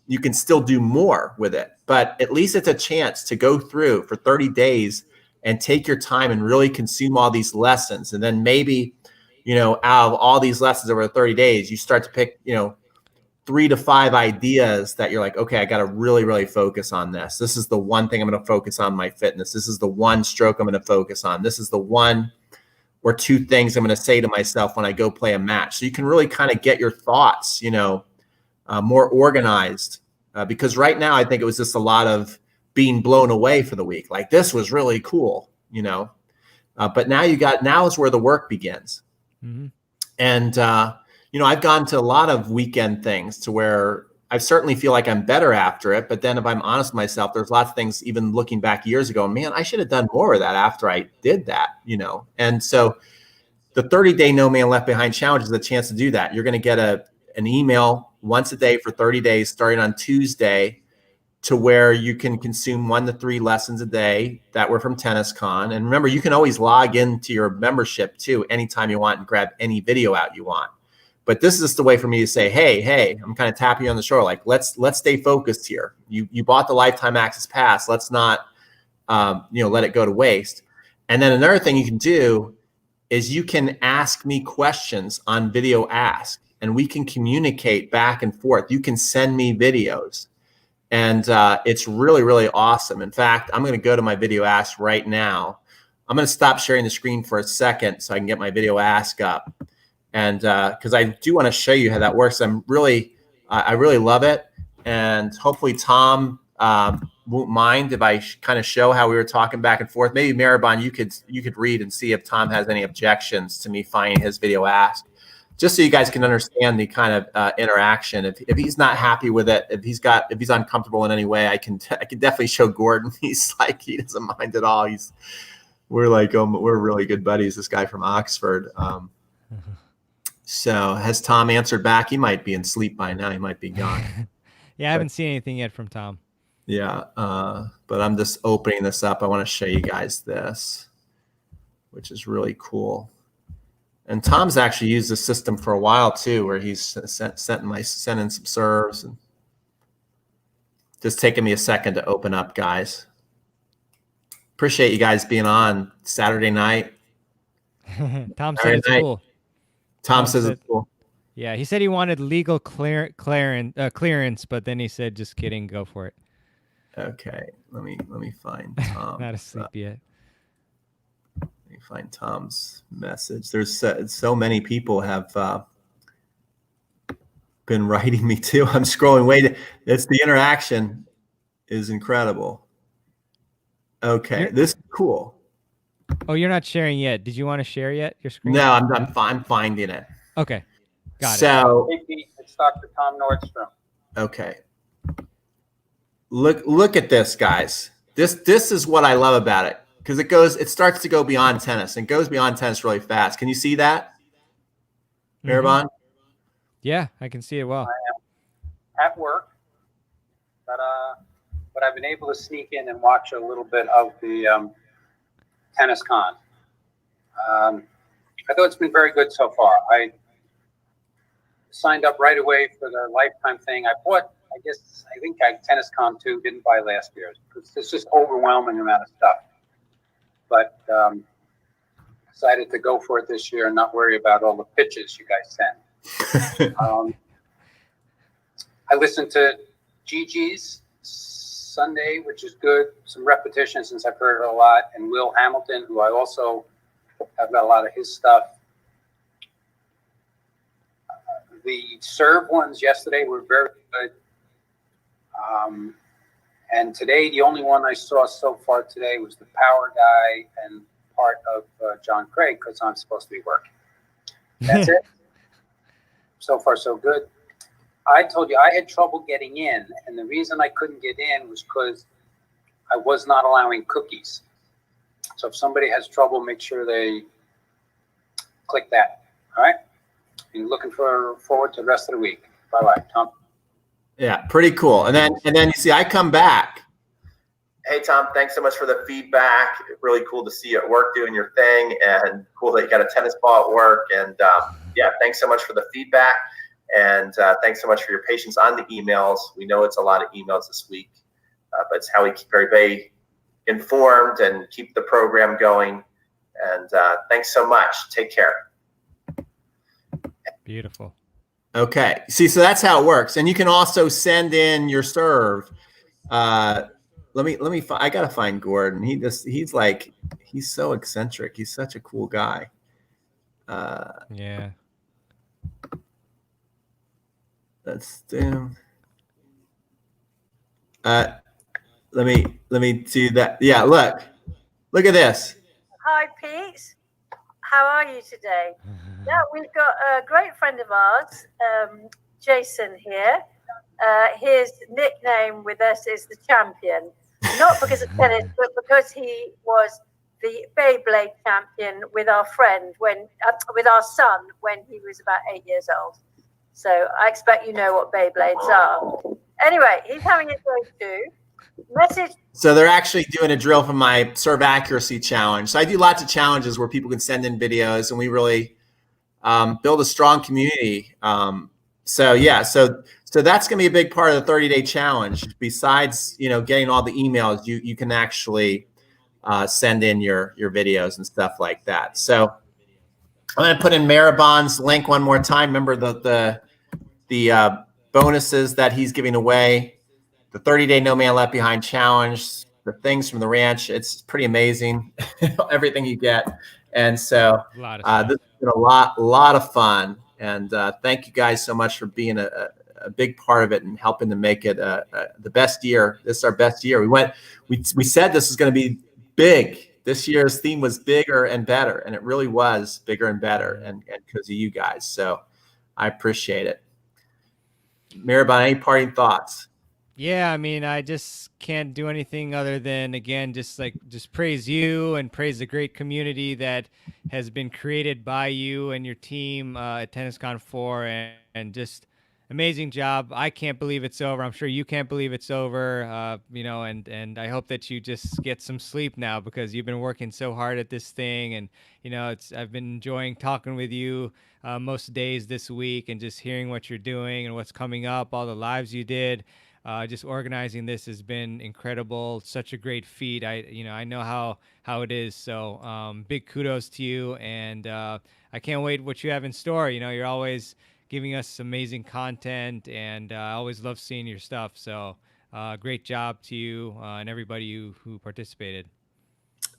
you can still do more with it. But at least it's a chance to go through for 30 days and take your time and really consume all these lessons. And then maybe, out of all these lessons over 30 days, you start to pick, 3 to 5 ideas that you're like, okay, I got to really, really focus on this. This is the one thing I'm going to focus on my fitness. This is the one stroke I'm going to focus on. This is the 1 or 2 things I'm going to say to myself when I go play a match. So you can really kind of get your thoughts, more organized. Because right now, I think it was just a lot of being blown away for the week. Like, this was really cool, but now is where the work begins. Mm-hmm. And, I've gone to a lot of weekend things to where I certainly feel like I'm better after it. But then if I'm honest with myself, there's lots of things, even looking back years ago, man, I should have done more of that after I did that, And so the 30-day No Man Left Behind challenge is a chance to do that. You're going to get an email once a day for 30 days, starting on Tuesday, to where you can consume 1 to 3 lessons a day that were from TennisCon. And remember, you can always log into your membership too, anytime you want, and grab any video out you want. But this is just a way for me to say, hey, I'm kind of tapping you on the shoulder. Like, let's stay focused here. You bought the lifetime access pass. Let's not, let it go to waste. And then another thing you can do is you can ask me questions on Video Ask, and we can communicate back and forth. You can send me videos, and it's really, really awesome. In fact, I'm going to go to my Video Ask right now. I'm going to stop sharing the screen for a second so I can get my Video Ask up. And because I do want to show you how that works. I really love it. And hopefully Tom won't mind if I kind of show how we were talking back and forth. Maybe Maribon, you could read and see if Tom has any objections to me finding his Video Ask, just so you guys can understand the kind of interaction. If he's not happy with it, if he's uncomfortable in any way, I can definitely show Gordon. He's like, he doesn't mind at all. We're really good buddies. This guy from Oxford. So has Tom answered back? He might be in sleep by now. He might be gone. Yeah, I haven't seen anything yet from Tom. Yeah, but I'm just opening this up. I want to show you guys this, which is really cool. And Tom's actually used the system for a while too, where he's sending some serves. And just taking me a second to open up, guys. Appreciate you guys being on Saturday night. Tom said it's cool. Tom says it's cool. Yeah, he said he wanted legal clearance, but then he said, "Just kidding, go for it." Okay, let me find Tom. Not asleep yet. Let me find Tom's message. There's so many people have been writing me too. I'm scrolling way. It's the interaction is incredible. Okay, this is cool. Oh, you're not sharing yet. Did you want to share yet your screen? No, I'm finding it. Okay, got it. So it's Dr. Tom Nordstrom. Okay. Look at this, guys. This is what I love about it, because it starts to go beyond tennis and goes beyond tennis really fast. Can you see that, Maribon? Yeah, I can see it well. I am at work, but I've been able to sneak in and watch a little bit of the TennisCon. I thought it's been very good so far. I signed up right away for the lifetime thing. I think TennisCon 2 didn't buy last year's. It's just overwhelming amount of stuff. But decided to go for it this year and not worry about all the pitches you guys send. I listened to Gigi's Sunday, which is good. Some repetition since I've heard it a lot. And Will Hamilton, who I also have got a lot of his stuff. The serve ones yesterday were very good. And today, the only one I saw so far today was the power guy and part of John Craig, because I'm supposed to be working. That's it. So far, so good. I told you I had trouble getting in, and the reason I couldn't get in was because I was not allowing cookies. So if somebody has trouble, make sure they click that. All right? And looking forward to the rest of the week. Bye-bye, Tom. Yeah, pretty cool. And then you see I come back. Hey, Tom, thanks so much for the feedback. Really cool to see you at work doing your thing, and cool that you got a tennis ball at work. And yeah, thanks so much for the feedback. And thanks so much for your patience on the emails. We know it's a lot of emails this week, but it's how we keep everybody informed and keep the program going. And thanks so much. Take care. Beautiful. Okay. See, so that's how it works. And you can also send in your serve. I gotta find Gordon. He's so eccentric. He's such a cool guy. Yeah. Let's do. Let me do that. Yeah, look at this. Hi, Pete. How are you today? Yeah, we've got a great friend of ours, Jason here. His nickname with us is the champion, not because of tennis, but because he was the Beyblade champion with our friend with our son when he was about 8 years old. So I expect you know what Beyblades are. Anyway, he's having a go too. So they're actually doing a drill from my serve accuracy challenge. So I do lots of challenges where people can send in videos, and we really build a strong community. So that's going to be a big part of the 30-day challenge. Besides, getting all the emails, you can actually send in your videos and stuff like that. So I'm going to put in Maribon's link one more time. Remember the bonuses that he's giving away, the 30-day No Man Left Behind challenge, the things from the ranch. It's pretty amazing, everything you get. And so this has been a lot of fun. And thank you guys so much for being a big part of it and helping to make it the best year. This is our best year. We said this was going to be big. This year's theme was bigger and better, and it really was bigger and better, and because of you guys. So I appreciate it. Maribon, any parting thoughts? Yeah, I mean, I just can't do anything other than, again, just praise you and praise the great community that has been created by you and your team at TennisCon 4, and just amazing job. I can't believe it's over. I'm sure you can't believe it's over, and I hope that you just get some sleep now, because you've been working so hard at this thing. And, I've been enjoying talking with you most days this week, and just hearing what you're doing and what's coming up, all the lives you did. Just organizing this has been incredible. Such a great feat. I know how it is. So big kudos to you, and I can't wait what you have in store. You're always giving us amazing content, and I always love seeing your stuff. So great job to you and everybody who participated.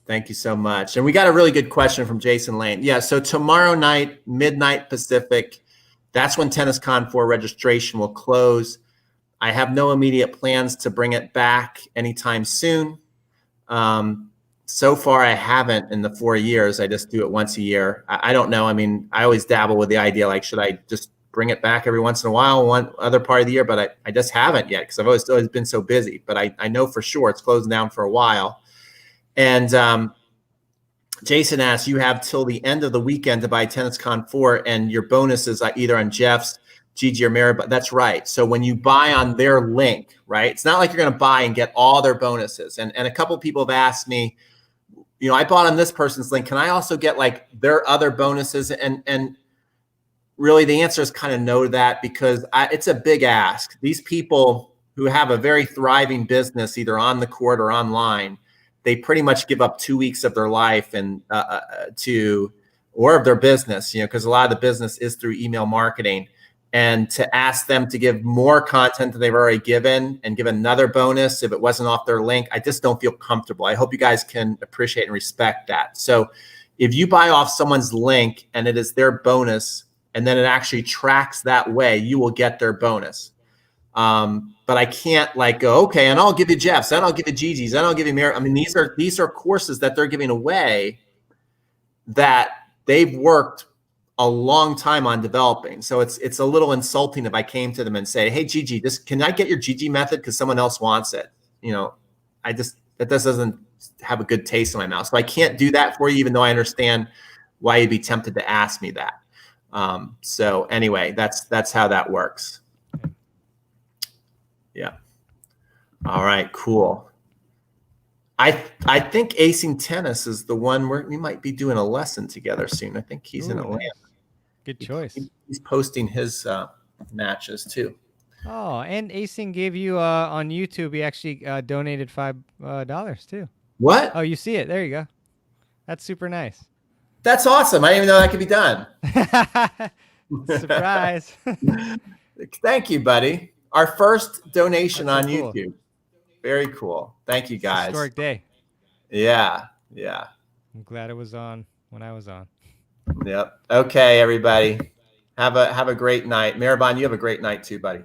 Thank you so much. And we got a really good question from Jason Lane. Yeah, so tomorrow night, midnight Pacific, that's when TennisCon 4 registration will close. I have no immediate plans to bring it back anytime soon. So far, I haven't in the 4 years. I just do it once a year. I don't know. I mean, I always dabble with the idea, like, should I just bring it back every once in a while, one other part of the year? But I just haven't yet, because I've always been so busy. But I know for sure it's closing down for a while. And Jason asks, you have till the end of the weekend to buy TennisCon 4, and your bonuses are either on Jeff's, Gigi, or Maribon. That's right. So when you buy on their link, right, it's not like you're going to buy and get all their bonuses. And a couple of people have asked me, I bought on this person's link, can I also get like their other bonuses? And really the answer is kind of no to that, because it's a big ask. These people who have a very thriving business, either on the court or online, they pretty much give up 2 weeks of their life and or of their business, because a lot of the business is through email marketing. And to ask them to give more content than they've already given and give another bonus if it wasn't off their link, I just don't feel comfortable. I hope you guys can appreciate and respect that. So if you buy off someone's link and it is their bonus, and then it actually tracks that way, you will get their bonus. But I can't go, okay, and I'll give you Jeff's, and I'll give you Gigi's, and I'll give you Mary. I mean, these are courses that they're giving away that they've worked a long time on developing. So it's a little insulting if I came to them and say, hey, Gigi, can I get your Gigi method because someone else wants it? That doesn't have a good taste in my mouth. So I can't do that for you, even though I understand why you'd be tempted to ask me that. So anyway, that's how that works. Yeah. All right, cool. I think Acing Tennis is the one where we might be doing a lesson together soon. I think he's in Atlanta. Good choice. He's posting his matches too. Oh, and Asing gave you on YouTube. He actually donated $5 too. What? Oh, you see it? There you go. That's super nice. That's awesome. I didn't even know that could be done. Surprise. Thank you, buddy. Our first donation That's on so cool. YouTube. Very cool. Thank you, guys. Historic day. Yeah. I'm glad it was on when I was on. Yep. Okay, everybody. Have a great night. Maribon, you have a great night too, buddy.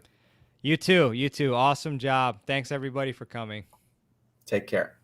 You too. Awesome job. Thanks everybody for coming. Take care.